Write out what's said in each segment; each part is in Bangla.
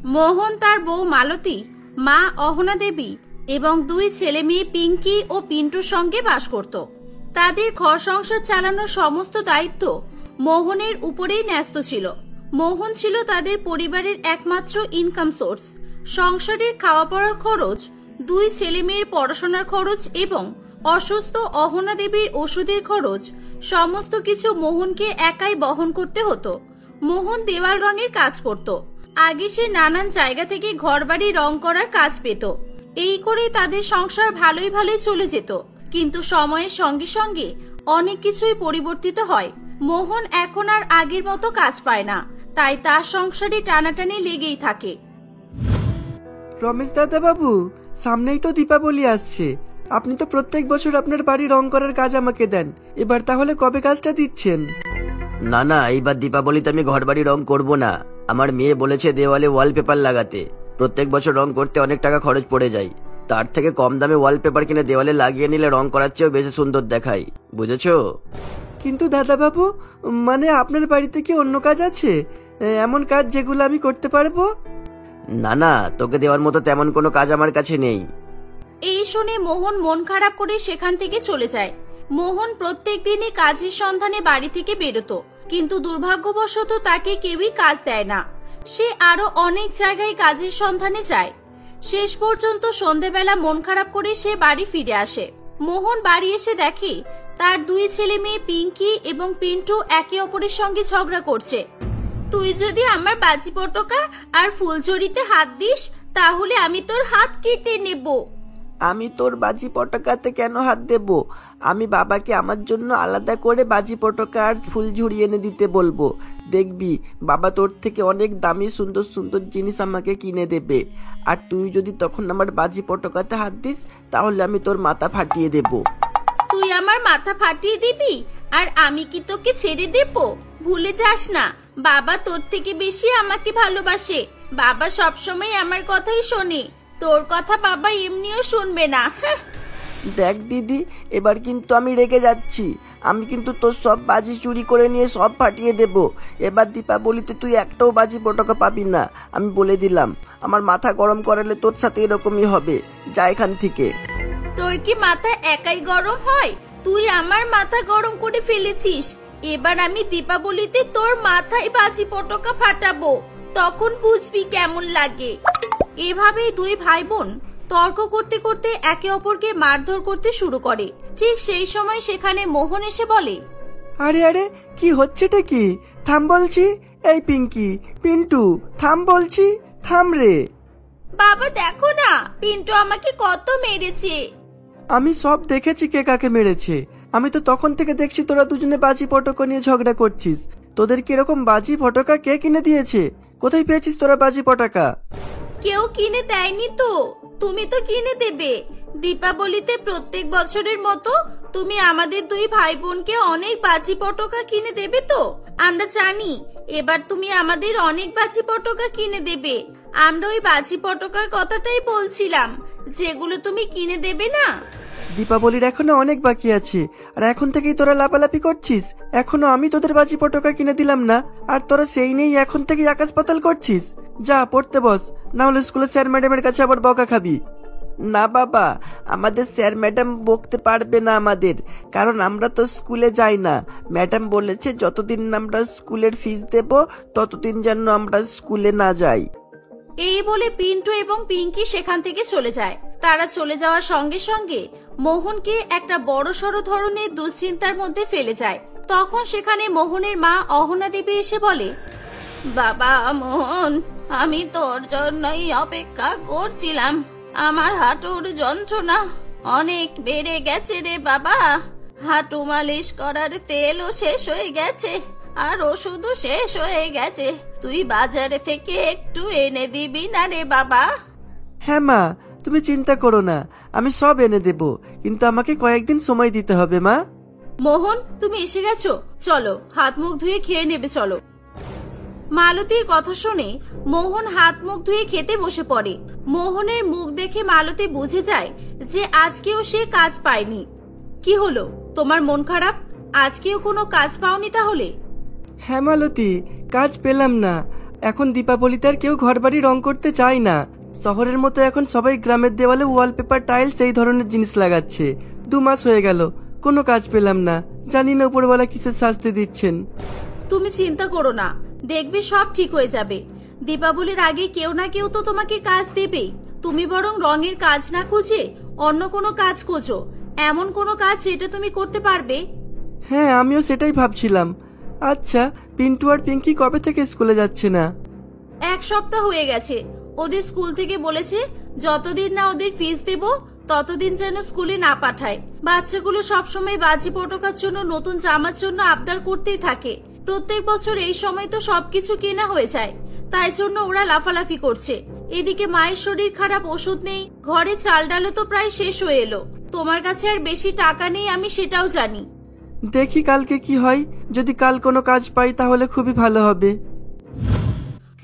মোহন, তার বউ মালতী, মা অহনা দেবী এবং দুই ছেলে মেয়ে পিঙ্কি ও পিন্টুর সঙ্গে বাস করত। তাদের ঘর সংসার চালানোর সমস্ত দায়িত্ব মোহনের উপরেই ন্যস্ত ছিল। মোহন ছিল তাদের পরিবারের একমাত্র ইনকাম সোর্স। সংসারের খাওয়া পড়ার খরচ, দুই ছেলে মেয়ের পড়াশোনার খরচ এবং অসুস্থ অহনা দেবীর ওষুধের খরচ সমস্ত কিছু মোহনকে একাই বহন করতে হতো। মোহন দেওয়াল রঙের কাজ করত। আগে সে নানান জায়গা থেকে ঘরবাড়ি রং করার কাজ পেত। এই করে তাদের সংসার ভালোই ভালোই চলে যেত। কিন্তু সময়ের সঙ্গে সঙ্গে অনেক কিছুই পরিবর্তিত হয়। মোহন এখন আর আগের মতো কাজ পায় না, তাই তার সংসারে টানাটানি লেগেই থাকে। রমেশ দাদা বাবু, সামনেই তো দীপাবলি আসছে। আপনি তো প্রত্যেক বছর আপনার বাড়ি রং করার কাজ আমাকে দেন, এবার তাহলে কবে কাজটা দিচ্ছেন? না না, এইবার দীপাবলিতে আমি ঘর বাড়ি রং করব না। আমার মেয়ে বলেছে দেওয়ালে ওয়ালপেপার লাগাতে। প্রত্যেক বছর রং করতে অনেক টাকা খরচ পড়ে যায়, তার থেকে কম দামে ওয়ালপেপার কিনে দেওয়ালে লাগিয়ে নিলে রং করার চেয়েও বেশি সুন্দর দেখায়, বুঝেছো? কিন্তু দাদা বাবু, মানে আপনার বাড়িতে কি অন্য কাজ আছে, এমন কাজ যেগুলো আমি করতে পারবো? না না, তোকে দেওয়ার মতো তেমন কোনো কাজ আমার কাছে নেই। এই শুনে মোহন মন খারাপ করে সেখান থেকে চলে যায়। মোহন প্রত্যেক দিনই কাজের সন্ধানে বাড়ি থেকে বেরোতো, কিন্তু দুর্ভাগ্যবশত তাকে কেউই কাজ দেয় না। সে আরো অনেক জায়গায় কাজের সন্ধানে যায়। শেষ পর্যন্ত সন্ধেবেলা মন খারাপ করে সে বাড়ি ফিরে আসে। মোহন বাড়ি এসে দেখে তার দুই ছেলে মেয়ে পিঙ্কি এবং পিন্টু একে অপরের সঙ্গে ঝগড়া করছে। তুই যদি আমার বাজি পটকা আর ফুলঝুরিতে হাত দিস তাহলে আমি তোর হাত কেটে নেব। আমি তোর বাজি পটাকাতে কেন হাত দেব? আমি বাবাকে আমার জন্য আলাদা করে বাজি পটাকা আর ফুলঝুরি এনে দিতে বলবো। দেখবি বাবা তোর থেকে অনেক দামি সুন্দর সুন্দর জিনিস আমাকে কিনে দেবে। আর তুই যদি তখন আমার বাজি পটাকাতে হাত দিস তাহলে আমি তোর মাথা ফাটিয়ে দেব। তুই আমার মাথা ফাটিয়ে দিবি আর আমি কি তোকে ছেড়ে দেব? ভুলে যাস না, বাবা তোর থেকে বেশি আমাকে ভালোবাসে। বাবা সবসময় আমার কথাই শোনে, তোর কথা বাবা এমনিও শুনবে না। দেখ দিদি, এবার কিন্তু আমি রেগে যাচ্ছি। আমি কিন্তু তোর সব বাজি চুরি করে নিয়ে সব ফাটিয়ে দেব। এবার দীপাবলিতে তুই একটাও বাজি পটাকা পাবি না, আমি বলে দিলাম। আমার মাথা গরম করালে তোর সাথে এরকমই হবে। যা এখান থেকে। তোর কি মাথা একাই গরম হয়? তুই আমার মাথা গরম করে ফেলেছিস। এবার আমি দীপাবলিতে তোর মাথায় বাজি পটাকা ফাটাবো, তখন বুঝবি কেমন লাগে। এভাবেই দুই ভাই বোন তর্ক করতে করতে একে অপরকে মারধর করতে শুরু করে। ঠিক সেই সময় সেখানে মোহন এসে বলে, আরে আরে, কি হচ্ছেটা কি? থাম বলছি। এই পিঙ্কি, পিন্টু, থাম বলছি, থাম রে। বাবা দেখো না, পিন্টু আমাকে কত মেরেছে। আমি সব দেখেছি কে কাকে মেরেছে। আমি তো তখন থেকে দেখছি তোরা দুজনে বাজি পটকা নিয়ে ঝগড়া করছিস। তোদের কি এরকম বাজি পটকা কে কিনে দিয়েছে? কোথায় পেয়েছিস তোরা বাজি পটাকা? কেউ কিনে দেয়নি তো, তুমি তো কিনে দেবে। দীপাবলিতে প্রত্যেক বছরের মতো তুমি আমাদের দুই ভাই বোনকে অনেক বাজি পটকা কিনে দেবে তো? আমরা জানি এবার তুমি আমাদের অনেক বাজি পটকা কিনে দেবে। আমরা ওই বাজি পটকার কথাটাই বলছিলাম, যেগুলো তুমি কিনে দেবে না। দীপাবলির এখনো অনেক বাকি আছে, আর এখন থেকেই তোরা লাপালাপি করছিস। এখনো আমি তোদের বাজি পটকা কিনে দিলাম না, আর তোরা সেই নেই এখন থেকেই আকাশ পাতাল করছিস। যা পড়তে বস, না হলে স্কুলে স্যার ম্যাডামের কাছে আবার বকা খাবি। না বাবা, আমাদের স্যার ম্যাডাম বকতে পারবে না আমাদের, কারণ আমরা তো স্কুলে যাই না। ম্যাডাম বলেছে যতদিন আমরা স্কুলের ফিস দেব ততদিন যেন আমরা স্কুলে না যাই। এই বলে পিন্টু এবং পিঙ্কি সেখান থেকে চলে যায়। তারা চলে যাওয়ার সঙ্গে সঙ্গে মোহনকে একটা বড়সড় ধরনের দুশ্চিন্তার মধ্যে ফেলে যায়। তখন সেখানে মোহনের মা অহনা দেবী এসে বলে, বাবা মোহন, আমি তোর জন্যই অপেক্ষা করছিলাম। আমার হাঁটুর যন্ত্রণা অনেক বেড়ে গেছে রে বাবা। হাঁটু মালিশ করার তেলও শেষ হয়ে গেছে আর ওষুধও শেষ হয়ে গেছে। তুই বাজারে থেকে একটু এনে দিবি না রে বাবা? হ্যাঁ মা, তুমি চিন্তা করো না, আমি সব এনে দেব, কিন্তু আমাকে কয়েকদিন সময় দিতে হবে মা। মোহন, তুমি এসে গেছো, চলো হাত মুখ ধুয়ে খেয়ে নেবে চলো। মালতীর কথা শুনে মোহন হাত মুখ ধুয়ে খেতে বসে পড়ে। মোহনের মুখ দেখে মালতী বুঝে যায় যে আজকেও সে কাজ পায়নি। কি হলো, তোমার মন খারাপ? আজকেও কোনো কাজ পাওনি তাহলে? হ্যাঁ মালতী, কাজ পেলাম না। এখন দীপাবলিতে আর কেউ ঘরবাড়ি রং করতে চায় না। শহরের মতো এখন সবাই গ্রামের দেওয়ালে ওয়ালপেপার, টাইলস এই ধরনের জিনিস লাগাচ্ছে। 2 মাস হয়ে গেল, কোনো কাজ পেলাম না। জানি না উপরওয়ালা কিসের শাস্তি দিচ্ছেন। তুমি চিন্তা করো না, দেখবে সব ঠিক হয়ে যাবে। দীপাবলির আগে কেউ না কেউ তো তোমাকে কাজ দেবেই। তুমি বরং রঙের কাজ না খুঁজে অন্য কোনো কাজ খোঁজো, এমন কোনো কাজ যেটা তুমি করতে পারবে। হ্যাঁ, আমিও সেটাই ভাবছিলাম। আচ্ছা, পিন্টু আর পিঙ্কি কবে থেকে স্কুলে যাচ্ছে না? 1 সপ্তাহ হয়ে গেছে। ওদের স্কুল থেকে বলেছে যতদিন না ওদের ফিস দেব ততদিন যেন স্কুলে না পাঠায়। বাচ্চাগুলো সবসময় বাজি পটকার জন্য, নতুন জামার জন্য আবদার করতেই থাকে। প্রত্যেক বছর এই সময় তো সবকিছু কেনা হয়ে যায়, তাই জন্য ওরা লাফালাফি করছে। এদিকে মায়ের শরীর খারাপ, ওষুধ নেই, ঘরে চাল ডালও তো প্রায় শেষ হয়ে এলো। তোমার কাছে আর বেশি টাকা নেই, আমি সেটাও জানি। দেখি কালকে কি হয়। যদি কাল কোনো কাজ পাই তাহলে খুবই ভালো হবে।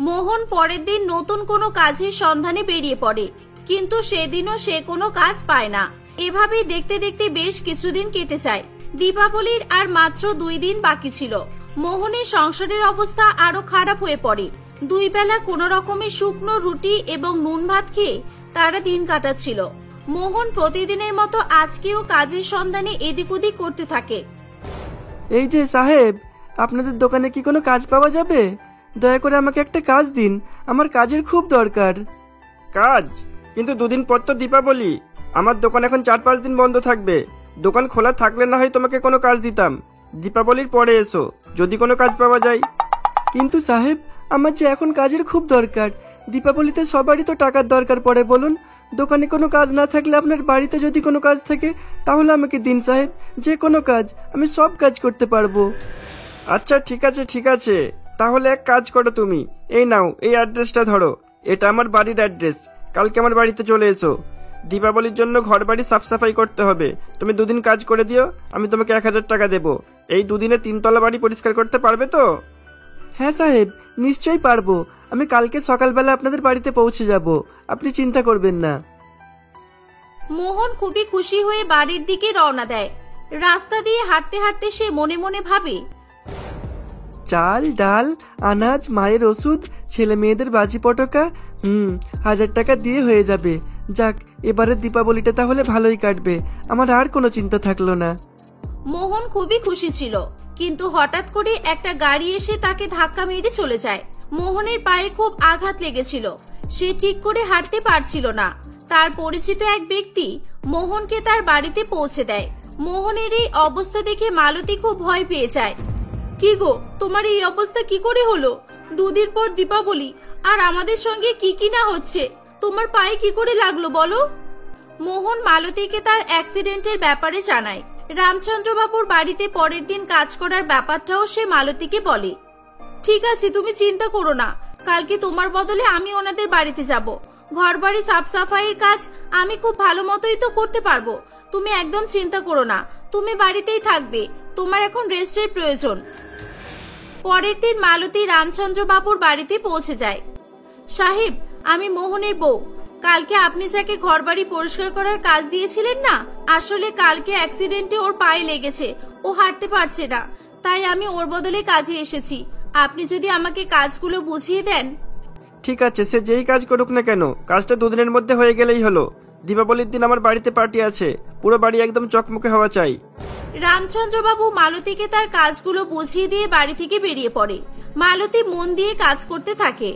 মোহন পরের দিন নতুন কোনো কাজের সন্ধানে বেরিয়ে পড়ে, কিন্তু সেদিনও সে কোনো কাজ পায় না। এভাবেই দেখতে দেখতে বেশ কিছুদিন কেটে যায়। দীপাবলির আর মাত্র 2 দিন বাকি ছিল। মোহনের সংসারের অবস্থা আরো খারাপ হয়ে পড়ে। 2 বেলা কোনো রকমের শুকনো রুটি এবং নুন ভাত খেয়ে তারা দিন কাটাচ্ছিল। মোহন প্রতিদিনের মতো আজকেও কাজের সন্ধানে এদিক ওদিক করতে থাকে। এই যে সাহেব, আপনাদের দোকানে কি কোনো কাজ পাওয়া যাবে? দয়া করে আমাকে একটা কাজ দিন, আমার কাজের খুব দরকার। কাজ? কিন্তু 2 দিন পর তো দীপাবলি। আমার দোকান এখন 4-5 দিন বন্ধ থাকবে। দোকান খোলা থাকলে না হয় তোমাকে কোনো কাজ দিতাম। দীপাবলির পরে এসো, যদি কোনো কাজ পাওয়া যায়। কিন্তু সাহেব, আমার যে এখন কাজের খুব দরকার। দীপাবলিতে সবারই তো টাকার দরকার পড়ে, বলুন। দোকানে কোনো কাজ না থাকলে আপনার বাড়িতে যদি কোনো কাজ থাকে তাহলে আমাকে দিন সাহেব, যে কোনো কাজ। আমি সব কাজ করতে পারবো। আচ্ছা ঠিক আছে, তাহলে এক কাজ করো তুমি। এই নাও, এই অ্যাড্রেসটা ধরো। এটা আমার বাড়ির অ্যাড্রেস। কালকে আমার বাড়িতে চলে এসো। দীপাবলির জন্য ঘর বাড়ি সাফ সাফাই করতে হবে। তুমি 2 দিন কাজ করে দিও, আমি তোমাকে 1000 টাকা দেবো। এই 2 দিনে 3 তলা বাড়ি পরিষ্কার করতে পারবে তো? হ্যাঁ সাহেব, নিশ্চয়ই পারবো। আমি কালকে সকালবেলা আপনাদের বাড়িতে পৌঁছে যাব, আপনি চিন্তা করবেন না। মোহন খুবই খুশি হয়ে বাড়ির দিকে রওনা দেয়। রাস্তা দিয়ে হাঁটতে হাঁটতে সে মনে মনে ভাবে, চাল, ডাল, আনাজ, মায়ের ওষুধ, ছেলে মেয়েদের বাজি পটকা, 1000 টাকা দিয়ে হয়ে যাবে। যাক, এবারে দীপাবলিটা তাহলে ভালোই কাটবে। আমার আর কোনো চিন্তা থাকলো না। মোহন খুবই খুশি ছিল, কিন্তু হঠাৎ করে একটা গাড়ি এসে তাকে ধাক্কা মেরে চলে যায়। মোহনের পায়ে খুব আঘাত লেগেছিল, সে ঠিক করে হাঁটতে পারছিল না। তার পরিচিত এক ব্যক্তি মোহনকে তার বাড়িতে পৌঁছে দেয়। মোহনের এই অবস্থা দেখে মালতী খুব ভয় পেয়ে যায়। কি গো, তোমার এই অবস্থা কি করে হলো? 2 দিন পর দীপাবলি, আর আমাদের সঙ্গে কি না হচ্ছে। তোমার পায়ে কি করে লাগলো বলো? মোহন মালতীকে তার অ্যাক্সিডেন্টের ব্যাপারে জানায়। রামচন্দ্রবাবুর বাড়িতে পরের দিন কাজ করার ব্যাপারটাও সে মালতীকে বলে। ঠিক আছে, তুমি চিন্তা করো না, কালকে তোমার বদলে আমি ওনাদের বাড়িতে যাব। ঘর বাড়ি সাফ সাফাইয়ের কাজ আমি খুব ভালো মতোই তো করতে পারবো। তুমি একদম চিন্তা করো না, তুমি বাড়িতেই থাকবে। তোমার এখন রেস্টের প্রয়োজন। পরের দিন মালতী রামচন্দ্রবাবুর বাড়িতে পৌঁছে যায়। সাহেব, আমি মোহনের বউ। কালকে আপনি যাকে ঘরবাড়ি পরিষ্কার করার কাজ দিয়েছিলেন না, আসলে কালকে অ্যাক্সিডেন্টে ওর পায়ে লেগেছে, ও হাঁটতে পারছে না, তাই আমি ওর বদলে কাজে এসেছি। আপনি যদি আমাকে কাজগুলো বুঝিয়ে দেন। ঠিক আছে, সে যেই কাজ করুক না কেন, কাজটা 2 দিনের মধ্যে হয়ে গেলেই হলো। দীপাবলির দিন আমার বাড়িতে পার্টি আছে, পুরো বাড়ি একদম চকমকে হওয়া চাই। রামচন্দ্রবাবু মালতীকে তার কাজগুলো বুঝিয়ে দিয়ে বাড়ি থেকে বেরিয়ে পড়ে। মালতী মন দিয়ে কাজ করতে থাকে।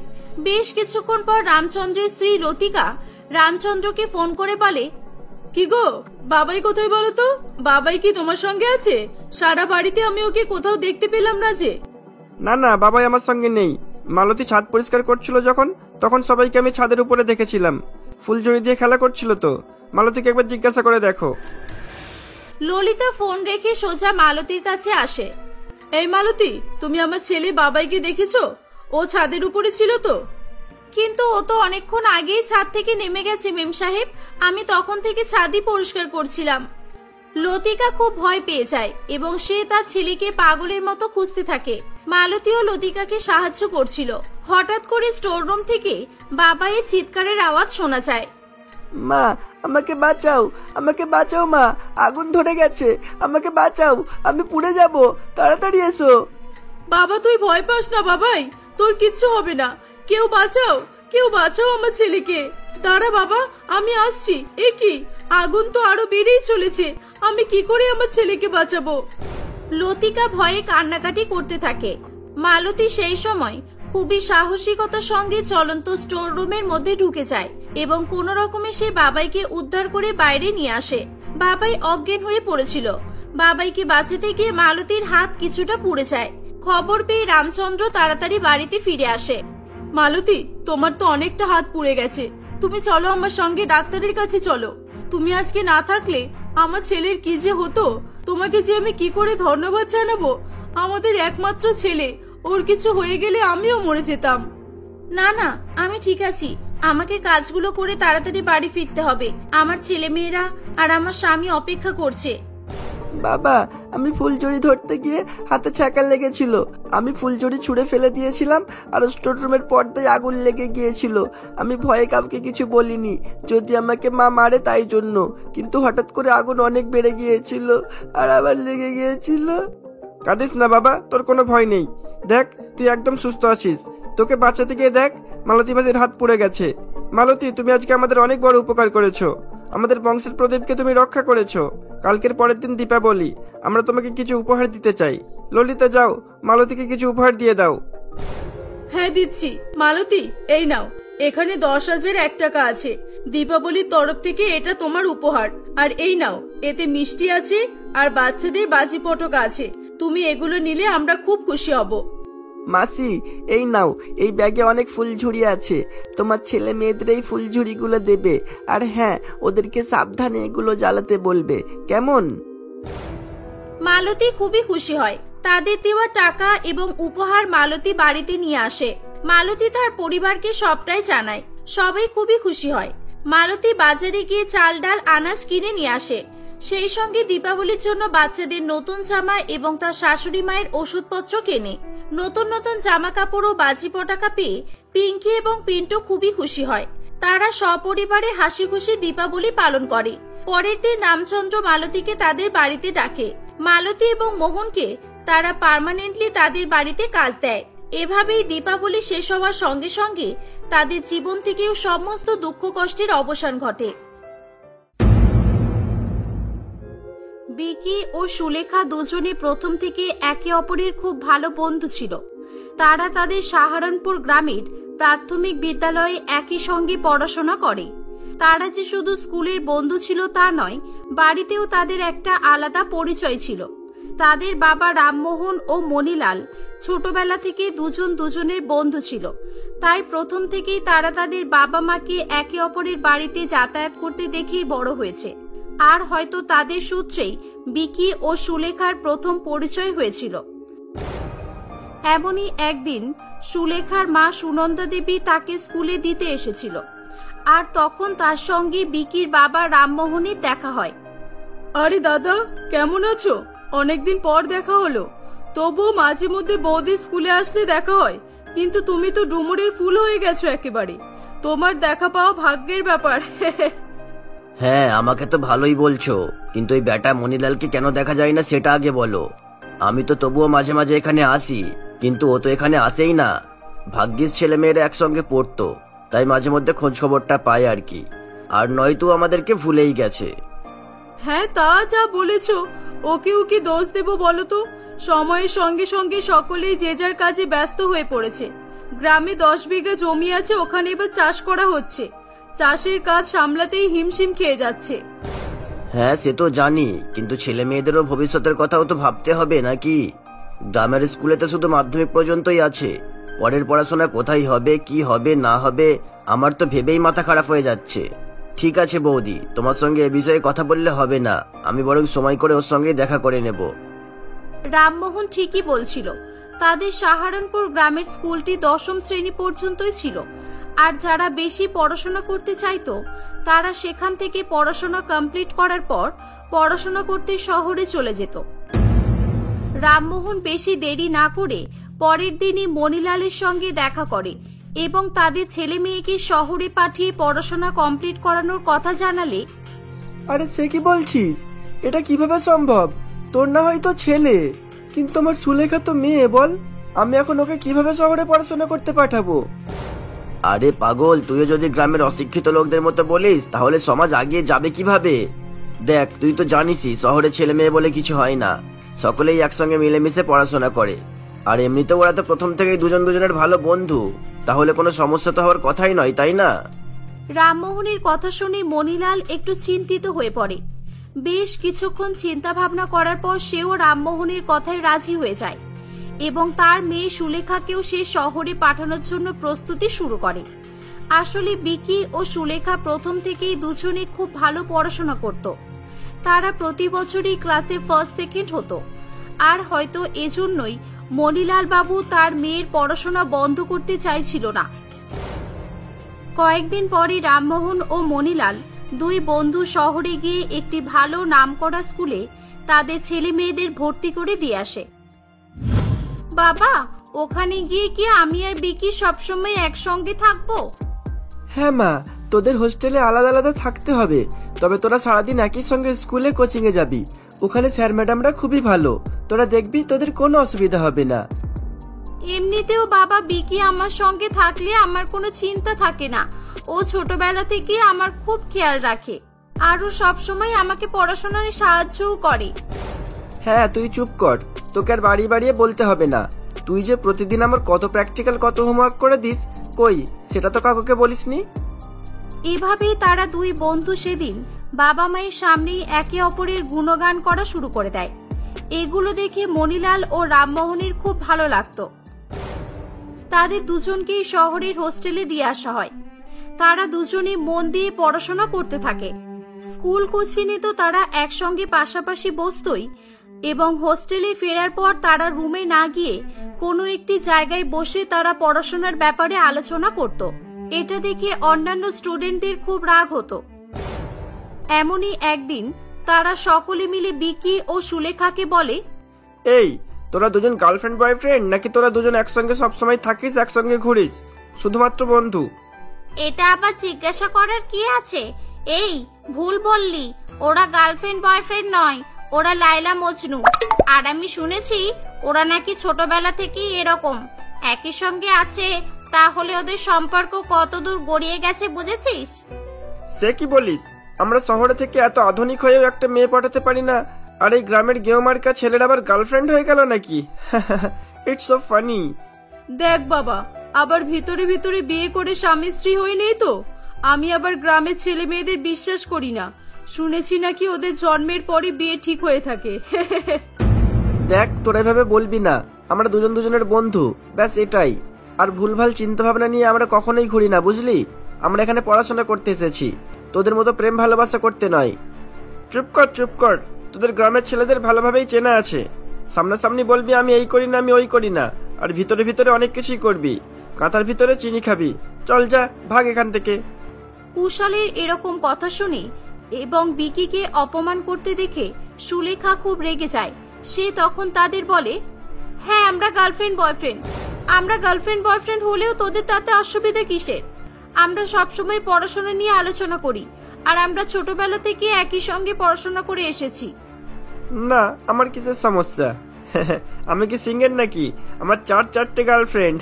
বেশ কিছুক্ষণ পর রামচন্দ্রের স্ত্রী লতিকা রামচন্দ্রকে ফোন করে বলে, কি গো, বাবাই কোথায় বলো তো? বাবাই কি তোমার সঙ্গে আছে? সারা বাড়িতে আমি ওকে কোথাও দেখতে পেলাম না যে। না, বাবাই আমার সঙ্গে নেই। মালতী ছাদ পরিষ্কার করছিল তখন সবাইকে আমি ছাদের উপরে দেখেছিলাম। ফুলঝুরি দিয়ে খেলা করছিল তো। মালতীকে একবার জিজ্ঞাসা করে দেখো। ললিতা ফোন রেখে সোজা মালতীর কাছে আসে। এই মালতী, তুমি আমার ছেলে বাবাইকে দেখেছো? ও ছাদের উপরে ছিল তো? কিন্তু ও তো অনেকক্ষণ আগেই ছাদ থেকে নেমে গেছে মেম সাহেব। আমি তখন থেকে ছাদই পরিষ্কার করছিলাম। লতিকা খুব ভয় পেয়ে যায় এবং সে তার ছেলেকে পাগলের মতো খুঁজতে থাকে। মালতীও লতিকাকে সাহায্য করছিল। হঠাৎ করে স্টোর রুম থেকে বাবাইয়ের চিৎকারের আওয়াজ শোনা যায়। মা, আমাকে বাঁচাও, আমাকে বাঁচাও মা, আগুন ধরে গেছে, আমাকে বাঁচাও, আমি পুড়ে যাব, তাড়াতাড়ি এসো। বাবা, তুই ভয় পাস না বাবাই, তোর কিচ্ছু হবে না। কেউ বাঁচাও, কেউ বাঁচাও আমার ছেলেকে। দাঁড়া বাবা, আমি আসছি। এ কি, আগুন তো আরো বেড়েই চলেছে। আমি কি করে আমার ছেলেকে বাঁচাবো? লতিকা ভয়ে কান্নাকাটি করতে থাকে। মালতী সেই সময় খুবই সাহসিকতার সঙ্গে চলন্ত স্টোর রুমের মধ্যে ঢুকে যায় এবং কোন রকমে সে বাবাইকে উদ্ধার করে বাইরে নিয়ে আসে। বাবাই অজ্ঞান হয়ে পড়েছিল। বাবাইকে বাঁচাতে গিয়ে মালতীর হাত কিছুটা পুড়ে যায়। খবর পেয়ে রামচন্দ্র তাড়াতাড়ি বাড়িতে ফিরে আসে। মালতী, তোমার তো অনেকটা হাত পুড়ে গেছে। তুমি চলো আমার সঙ্গে ডাক্তারের কাছে চলো। তুমি আজকে না থাকলে আমার ছেলের কি যে হতো। তোমাকে যে আমি কি করে ধন্যবাদ জানাবো। আমাদের একমাত্র ছেলে, ওর কিছু হয়ে গেলে আমিও মরে যেতাম। না না, আমি ঠিক আছি। আমাকে কাজগুলো করে তাড়াতাড়ি বাড়ি ফিরতে হবে। আমার ছেলে মেয়েরা আর আমার স্বামী অপেক্ষা করছে। বাবা, আমি ফুলঝুরি ধরতে গিয়ে হাতে ছ্যাঁকা লেগেছিল। আমি ফুলঝুরি ছুঁড়ে ফেলে দিয়েছিলাম আর স্টোর রুমের পর্দায় আগুন লেগে গিয়েছিল। আমি ভয়ে কাউকে কিছু বলিনি, যদি আমাকে মা মারে তাই জন্য। কিন্তু হঠাৎ করে আগুন অনেক বেড়ে গিয়েছিল আর আবার লেগে গিয়েছিল। কাঁদিস না বাবা, তোর কোনো ভয় নেই। দেখ, তুই একদম সুস্থ আছিস। তোকে বাঁচাতে গিয়ে দেখ মালতী মাঝির হাত পুড়ে গেছে। মালতী, তুমি আজকে আমাদের অনেক বড় উপকার করেছো। আমাদের বংশের প্রদীপকে তুমি রক্ষা করেছো। কালকের পরের দিন দীপাবলি, আমরা তোমাকে কিছু উপহার দিতে চাই। ললিতা, যাও মালতীকে কিছু উপহার দিয়ে দাও। হ্যাঁ দিচ্ছি। মালতী, এই নাও, এখানে 10,001 টাকা আছে। দীপাবলির তরফ থেকে এটা তোমার উপহার। আর এই নাও, এতে মিষ্টি আছে আর বাচ্চাদের বাজি পটকা আছে। তুমি এগুলো নিলে আমরা খুব খুশি হব। মাসি, এই নাও, এই ব্যাগে অনেক ফুলঝুরি আছে। তোমার ছেলে মেয়েদের এই ফুলঝুরিগুলো দেবে। আর হ্যাঁ, ওদেরকে সাবধানে এগুলো জ্বালাতে বলবে, কেমন? মালতী খুবই খুশি হয়। তাদের দেওয়া টাকা এবং উপহার মালতী বাড়িতে নিয়ে আসে। মালতী তার পরিবারকে সবটাই জানায়। সবাই খুবই খুশি হয়। মালতী বাজারে গিয়ে চাল ডাল আনাজ কিনে নিয়ে আসে। সেই সঙ্গে দীপাবলির জন্য বাচ্চাদের নতুন জামা এবং তার শাশুড়ি মায়ের ওষুধপত্র কেনে। নতুন নতুন জামা কাপড় ও বাজি পটাকা পেয়ে পিঙ্কি এবং পিন্টু খুবই খুশি হয়। তারা সপরিবারে হাসি খুশি দীপাবলি পালন করে। পরের দিন রামচন্দ্র মালতীকে তাদের বাড়িতে ডাকে। মালতী এবং মোহনকে তারা পার্মানেন্টলি তাদের বাড়িতে কাজ দেয়। এভাবেই দীপাবলি শেষ হওয়ার সঙ্গে সঙ্গে তাদের জীবন থেকেও সমস্ত দুঃখ কষ্টের অবসান ঘটে। বিকি ও সুলেখা দুজনে প্রথম থেকে একে অপরের খুব ভালো বন্ধু ছিল। তারা তাদের সাহারানপুর গ্রামের প্রাথমিক বিদ্যালয়ে একই সঙ্গে পড়াশোনা করে। তারা যে শুধু স্কুলের বন্ধু ছিল তা নয়, বাড়িতেও তাদের একটা আলাদা পরিচয় ছিল। তাদের বাবা রামমোহন ও মণিলাল ছোটবেলা থেকে দুজন দুজনের বন্ধু ছিল। তাই প্রথম থেকেই তারা তাদের বাবা মাকে একে অপরের বাড়িতে যাতায়াত করতে দেখেই বড় হয়েছে। আর হয়তো তাদের সূত্রেই বিকি ও সুলেখার প্রথম পরিচয় হয়েছিল। এমনই একদিন সুলেখার মা সুনন্দা দেবী তাকে স্কুলে দিতে এসেছিল। আর তখন তার সঙ্গে বিকির বাবা রামমোহনের দেখা হয়। আরে দাদা, কেমন আছো? অনেকদিন পর দেখা হলো। তবুও মাঝে মধ্যে বৌদি স্কুলে আসলে দেখা হয়। কিন্তু তুমি তো ডুমুরের ফুল হয়ে গেছো একেবারে। তোমার দেখা পাওয়া ভাগ্যের ব্যাপার। হ্যাঁ, আমাকে তো ভালোই বলছো, কিন্তু ওই ব্যাটা মনিলালকে কেন দেখা যায় না সেটা আগে বলো। আমি তো তবুও মাঝে মাঝে এখানে আসি, কিন্তু ও তো এখানে আসেই না। ভাগ্যিস ছেলে মেয়েরা একসঙ্গে পড়তো, তাই মাঝে মধ্যে খোঁজ খবরটা পায় আর কি। আর নয়তো আমাদেরকে ভুলেই গেছে। হ্যাঁ, তা যা বলেছো। ওকেও কি দোষ দেব বলো তো? সময়ের সঙ্গে সঙ্গে সকলেই যে যার কাজে ব্যস্ত হয়ে পড়েছে। গ্রামে 10 বিঘা জমি আছে, ওখানে এবার চাষ করা হচ্ছে। চাষের কাজ সামলাতেই হিমশিম খেয়ে যাচ্ছে। হ্যাঁ, সে তো জানি, কিন্তু ছেলে মেয়েদেরও ভবিষ্যতের কথাও তো ভাবতে হবে নাকি? গ্রামের স্কুলে তো শুধু মাধ্যমিক পর্যন্তই আছে। পরের পড়াশোনা কোথায় হবে, কি হবে না হবে, আমার তো ভেবেই মাথা খারাপ হয়ে যাচ্ছে। ঠিক আছে বৌদি, তোমার সঙ্গে এ বিষয়ে কথা বললে হবে না। আমি বরং সময় করে ওর সঙ্গে দেখা করে নেব। রামমোহন ঠিকই বলছিল। তাদের সাহারানপুর গ্রামের স্কুলটি 10ম শ্রেণী পর্যন্তই ছিল। আর যারা বেশি পড়াশোনা করতে চাইতো তারা সেখান থেকে পড়াশোনা কমপ্লিট করার পর পড়াশোনা করতে শহরে চলে যেত। রামমোহন বেশি দেরি না করে পরের দিনই মণিলালের সঙ্গে দেখা করে এবং তাদের ছেলে মেয়েকে শহরে পাঠিয়ে পড়াশোনা কমপ্লিট করানোর কথা জানালে। আরে সে কি বলছিস? এটা কিভাবে সম্ভব? তোর না হয়তো ছেলে, কিন্তু আমার সুলেখা তো মেয়ে। বল, আমি এখন ওকে কিভাবে শহরে পড়াশোনা করতে পাঠাবো? আরে পাগল, তুইও যদি গ্রামের অশিক্ষিত লোকদের মতো বলিস তাহলে সমাজ আগিয়ে যাবে কিভাবে? দেখ, তুই তো জানিসই শহরে ছেলে মেয়ে বলে কিছু হয় না, সকলেই একসঙ্গে মিলেমিশে পড়াশোনা করে। আর এমনিতেও ওরা তো প্রথম থেকেই দুজন দুজনের ভালো বন্ধু, তাহলে কোনো সমস্যা তো হওয়ার কথাই নয়, তাই না? রামমোহনের কথা শুনে মণিলাল একটু চিন্তিত হয়ে পড়ে। বেশ কিছুক্ষণ চিন্তা ভাবনা করার পর সেও রামমোহনের কথায় রাজি হয়ে যায় এবং তার মেয়ে সুলেখাকেও সে শহরে পাঠানোর জন্য প্রস্তুতি শুরু করে। আসলে বিকি ও সুলেখা প্রথম থেকেই দুজনে খুব ভালো পড়াশোনা করত। তারা প্রতি বছরই ক্লাসে ফার্স্ট সেকেন্ড হতো। আর হয়তো এজন্যই মণিলাল বাবু তার মেয়ের পড়াশোনা বন্ধ করতে চাইছিল না। কয়েকদিন পরে রামমোহন ও মণিলাল দুই বন্ধু শহরে গিয়ে একটি ভালো নামকরা স্কুলে তাদের ছেলে মেয়েদের ভর্তি করে দিয়ে আসে। বাবা, ওখানে গিয়ে কি আমি আর বিকি সবসময় একসঙ্গে থাকবো? হ্যাঁ মা, তোদের হোস্টেলে আলাদা আলাদা থাকতে হবে, তবে তোরা সারাদিন একই সঙ্গে স্কুলে কোচিং এ যাবি। ওখানে স্যার ম্যাডামরা খুবই ভালো, তোরা দেখবি তোদের কোনো অসুবিধা হবে না। এমনিতেও বাবা, বিকি আমার সঙ্গে থাকলে আমার কোনো চিন্তা থাকে না। ও ছোটবেলা থেকে আমার খুব খেয়াল রাখে আর ও সবসময় আমাকে পড়াশোনায় সাহায্যও করে। হ্যাঁ, তুই চুপ কর, তোকে আর বাড়িয়ে বাড়িয়ে বলতে হবে না। তুই যে প্রতিদিন আমার কত প্র্যাকটিক্যাল কত হোমওয়ার্ক করে দিস, কই সেটা তো কাকুকে বলিসনি। এভাবেই তারা দুই বন্ধু সেদিন বাবা মায়ের সামনেই একে অপরের গুণগান করা শুরু করে দেয়। এগুলো দেখে মণিলাল ও রামমোহনের খুব ভালো লাগতো। তাদের দুজনকেই শহরের হোস্টেলে দিয়ে আসা হয়। তারা দুজনে মন দিয়ে পড়াশোনা করতে থাকে। স্কুল কোচিংয়ে তো তারা একসঙ্গে পাশাপাশি বসতই এবং হোস্টেলে ফেরার পর তারা রুমে না গিয়ে কোনো একটি জায়গায় বসে তারা পড়াশোনার ব্যাপারে আলোচনা করত। এটা দেখে অন্যান্য স্টুডেন্টদের খুব রাগ হতো। এমনই একদিন তারা সকলে মিলে বিকি ও সুলেখাকে বলে, এই, তোরা দুজন গার্লফ্রেন্ড বয়ফ্রেন্ড নাকি তোরা দুজন একসঙ্গে সবসময় থাকিস, একসঙ্গে ঘুরিস, শুধুমাত্র বন্ধু? এটা আবার জিজ্ঞাসা করার কি আছে? এই, ভুল বললি, ওরা গার্লফ্রেন্ড বয়ফ্রেন্ড নয়, ওরা লায়লা মজনু। আর আমি শুনেছি ওরা নাকি ছোটবেলা থেকেই এরকম একই সঙ্গে আছে। তাহলে ওদের সম্পর্ক কতদূর গড়িয়ে গেছে বুঝেছিস? সে কি বলিস? আমরা শহরে থেকে এত আধুনিক হয়েও একটা মেয়ে পাঠাতে পারি না, আর এই গ্রামের গেঁমার্কা ছেলের আবার গার্লফ্রেন্ড হয়ে গেল নাকি? It's so funny. দেখ বাবা, আবার ভিতরে ভিতরে বিয়ে করে স্বামী স্ত্রী হয়ে নেই তো। আমি আবার গ্রামের ছেলে মেয়েদের বিশ্বাস করি না। শুনেছি নাকি ওদের জন্মের পরে বিয়ে ঠিক হয়ে থাকে। দেখ, তোরা এভাবে বলবি না, আমরা দুজন দুজনের বন্ধু, ব্যাস এটাই। আর ভুলভাল চিন্তা ভাবনা নিয়ে আমরা কখনোই ঘুরি না, বুঝলি? আমরা এখানে পড়াশোনা করতে এসেছি, তোদের মতো প্রেম ভালোবাসা করতে নয়। চুপ কর, চুপ কর, তোদের গ্রামের ছেলেদের ভালোভাবেই চেনা আছে। সামনাসামনি বলবি আমি এই করি না, আমি ওই করি না, আর ভিতরে ভিতরে অনেক কিছুই করবি। কাঁথার ভিতরে চিনি খাবি। চল যা, ভাগ এখান থেকে। কুশালের এরকম কথা শুনে এবং বিকিকে অপমান করতে দেখে সুলেখা খুব রেগে যায়। সে তখন তাদের বলে, হ্যাঁ, আমরা গার্লফ্রেন্ড বয়ফ্রেন্ড হলেও তোদের তাতে অসুবিধা কিসের? আমরা সবসময় পড়াশোনা নিয়ে আলোচনা করি আর আমরা ছোটবেলা থেকে একই সঙ্গে পড়াশোনা করে এসেছি। না, আমার কিসের সমস্যা? আমি কি সিঙ্গেল নাকি? আমার চারটে গার্লফ্রেন্ড।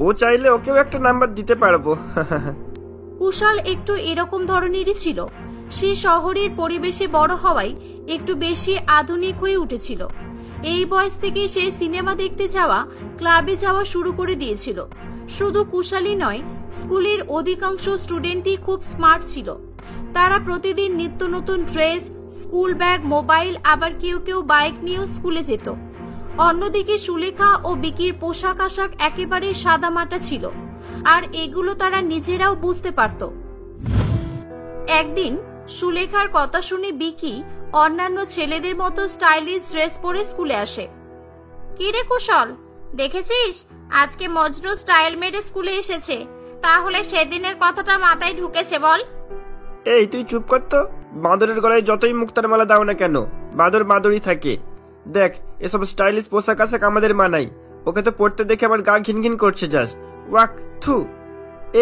ও চাইলে ওকেও একটা নাম্বার দিতে পারবো। কুশাল একটু এরকম ধরনেরই ছিল। সে শহরের পরিবেশে বড় হওয়ায় একটু বেশি আধুনিক হয়ে উঠেছিল। এই বয়স থেকে সে সিনেমা দেখতে যাওয়া, ক্লাবে যাওয়া শুরু করে দিয়েছিল। শুধু কুশালই নয়, স্কুলের অধিকাংশ স্টুডেন্টই খুব স্মার্ট ছিল। তারা প্রতিদিন নিত্য নতুন ড্রেস, স্কুল ব্যাগ, মোবাইল, আবার কেউ কেউ বাইক নিয়েও স্কুলে যেত। অন্যদিকে সুলেখা ও বিকির পোশাক আশাক একেবারে সাদামাটা ছিল, আর এগুলো তারা নিজেরাও বুঝতে পারত। একদিন সুলেখার কথা শুনে বিকি অন্যান্য ছেলেদের মতো স্টাইলিশ ড্রেস পরে স্কুলে আসে। কি রে কুশল, দেখেছিস আজকে মজনু স্টাইল মেরে স্কুলে এসেছে? তাহলে সেদিনের কথাটা মাথায় ঢুকেছে বল? এই, তুই চুপ কর তো। বাঁদরের গলায় যতই মুক্তার মালা দাও না কেন, বাঁদর বাঁদরই থাকে। দেখ, এসব স্টাইলিশ পোশাক আশাক আমাদের মানাই। ওকে তো পড়তে দেখে আমার গা ঘিন ঘিন করছে জাস্ট। ওয়াক থু।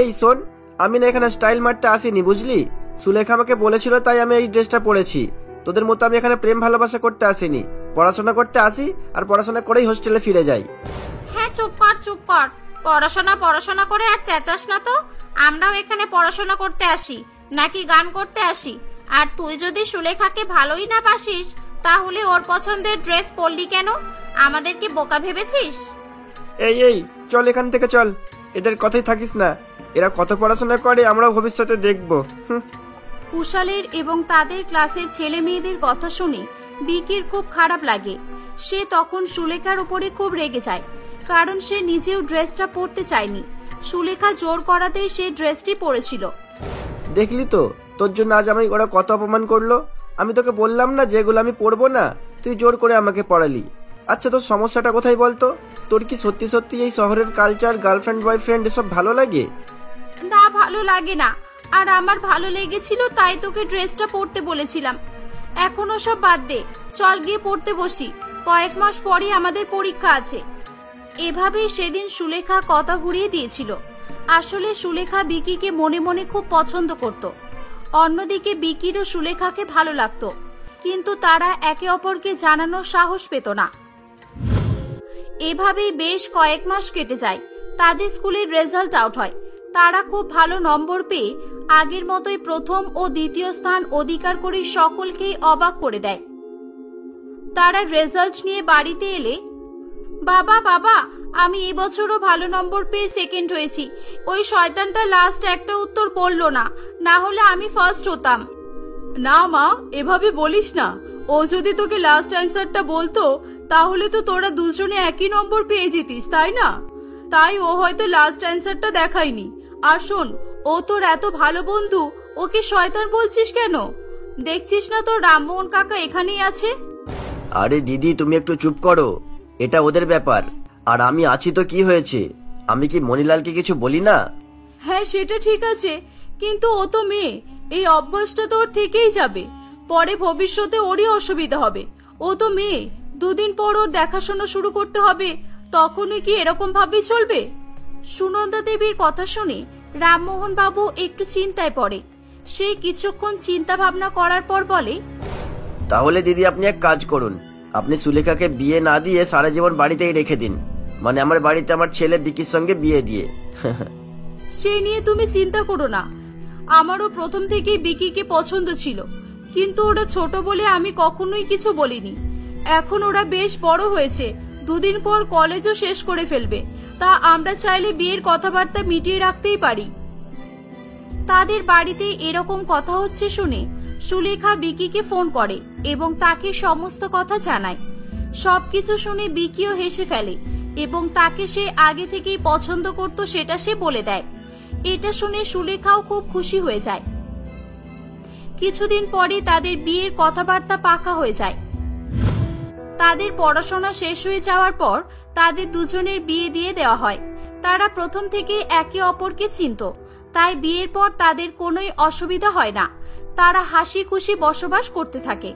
এই শোন, আমি না এখানে স্টাইল মারতে আসিনি, বুঝলি? সুলেখা আমাকে বলেছিল তাই আমি এই ড্রেসটা পরেছি। তোদের মতো আমি এখানে প্রেম ভালোবাসা করতে আসিনি, পড়াশোনা করতে আসি আর পড়াশোনা করেই হোস্টেলে ফিরে যাই। হ্যাঁ চুপ কর চুপ কর, পড়াশোনা পড়াশোনা করে আর চেঁচাস না তো। আমরাও এখানে পড়াশোনা করতে আসি নাকি গান করতে আসি? আর তুই যদি সুলেখাকে ভালোই না বাসিস তাহলে ওর পছন্দের ড্রেস পরলি কেন? আমাদের কি বোকা ভেবেছিস? এই এই চল এখান থেকে চল, এদের কথাই থাকিস না। এরা কত পড়াশোনা করে আমরাও ভবিষ্যতে দেখবো। কুশালের এবং তাদের ক্লাসের ছেলে মেয়েদের কথা শুনে বিকির খুব খারাপ লাগে। সে তখন সুলেখার উপরে খুব রেগে যায়, কারণ সে নিজেও ড্রেসটা পরতে চায়নি। সুলেখা জোর করাতেই সে ড্রেসটি পরেছিল। দেখলি তো, তোর জন্য আজ আমায় ওরা কত অপমান করলো। আমি তোকে বললাম না যেগুলো আমি পরবো না, তুই জোর করে আমাকে পড়ালি। আচ্ছা, তোর সমস্যাটা কোথায় বলতো? তোর কি সত্যি সত্যি এই শহরের কালচার, গার্লফ্রেন্ড বয়ফ্রেন্ড এসব ভালো লাগে? না, ভালো লাগে না। আর আমার ভালো লেগেছিল তাই তোকে ড্রেসটা পরতে বলেছিলাম। এখনো সব বাদ দে, চল গিয়ে পড়তে বসি। কয়েক মাস পরে আমাদের পরীক্ষা আছে। এভাবেই সেদিন সুলেখা কথা ঘুরিয়ে দিয়েছিল। আসলে সুলেখা বিকিকে মনে মনে খুব পছন্দ করত। অন্যদিকে বিকিরও সুলেখাকে ভালো লাগতো, কিন্তু তারা একে অপরকে জানানোর সাহস পেত না। এভাবেই বেশ কয়েক মাস কেটে যায়। তাদের স্কুলের রেজাল্ট আউট হয়। তারা খুব ভালো নম্বর পেয়ে আগের মতোই প্রথম ও দ্বিতীয় স্থান অধিকার করে সকলকেই অবাক করে দেয়। তারা রেজাল্ট নিয়ে বাড়িতে এলে, বাবা বাবা, আমি এবছরও ভালো নম্বর পেয়ে সেকেন্ড হয়েছি। ওই শয়তানটা লাস্ট একটা উত্তর বললো না, না হলে আমি ফার্স্ট হতাম। না মা, এভাবে বলিস না। ও যদি তোকে লাস্ট অ্যান্সারটা বলতো তাহলে তো তোরা দুজনে একই নম্বর পেয়ে যেতিস, তাই না? তাই ও হয়তো লাস্ট অ্যান্সারটা দেখায়নি। আর শোন, ও তোর এত ভালো বন্ধু, ওকে শয়তান বলছিস কেন? দেখছিস না তোর রামমোহন কাকা এখানেই আছে? আরে দিদি, তুমি একটু চুপ করো, এটা ওদের ব্যাপার। আর আমি আছি তো কি হয়েছে? আমি কি মনিলালকে কিছু বলি না? হ্যাঁ, সেটা ঠিক আছে, কিন্তু ও তো মেয়ে। এই অভ্যাসটা তো ওর থেকেই যাবে। পরে ভবিষ্যতে ওরই অসুবিধা হবে। ও তো মেয়ে, দুদিন পর ওর দেখাশোনা শুরু করতে হবে। তখনই কি এরকম ভাবেই চলবে? সুনন্দা দেবীর কথা শুনে রামমোহন বাবু একটু চিন্তায় পড়ে। সে কিছুক্ষণ চিন্তা ভাবনা করার পর বলে, তাহলে দিদি আপনি এক কাজ করুন, আপনি সুলেখাকে বিয়ে না দিয়ে সারা জীবন বাড়িতেই রেখে দিন। মানে আমার বাড়িতে আমার ছেলে বিকির সঙ্গে বিয়ে দিয়ে। সে নিয়ে তুমি চিন্তা করো না। আমারও প্রথম থেকেই বিকিকে পছন্দ ছিল, কিন্তু ওরা ছোট বলে আমি কখনোই কিছু বলিনি। এখন ওরা বেশ বড় হয়েছে, দুদিন পর কলেজও শেষ করে ফেলবে। তা আমরা চাইলে বিয়ের কথাবার্তা মিটিয়ে রাখতেই পারি। তাদের বাড়িতে এরকম কথা হচ্ছে শুনে সুলেখা বিকিকে ফোন করে এবং তাকে সমস্ত কথা জানায়। সবকিছু শুনে বিকিও হেসে ফেলে এবং তাকে সে আগে থেকেই পছন্দ করত সেটা সে বলে দেয়। এটা শুনে সুলেখাও খুব খুশি হয়ে যায়। কিছুদিন পরে তাদের বিয়ের কথাবার্তা পাকা হয়ে যায়। তাদের পড়াশোনা শেষ হয়ে যাওয়ার পর তাদের দুজনের বিয়ে দিয়ে দেওয়া হয়। তারা প্রথম থেকে একে অপরকে চিনত, তাই বিয়ের পর তাদের কোনোই অসুবিধা হয় না। তারা হাসি খুশি বসবাস করতে থাকে।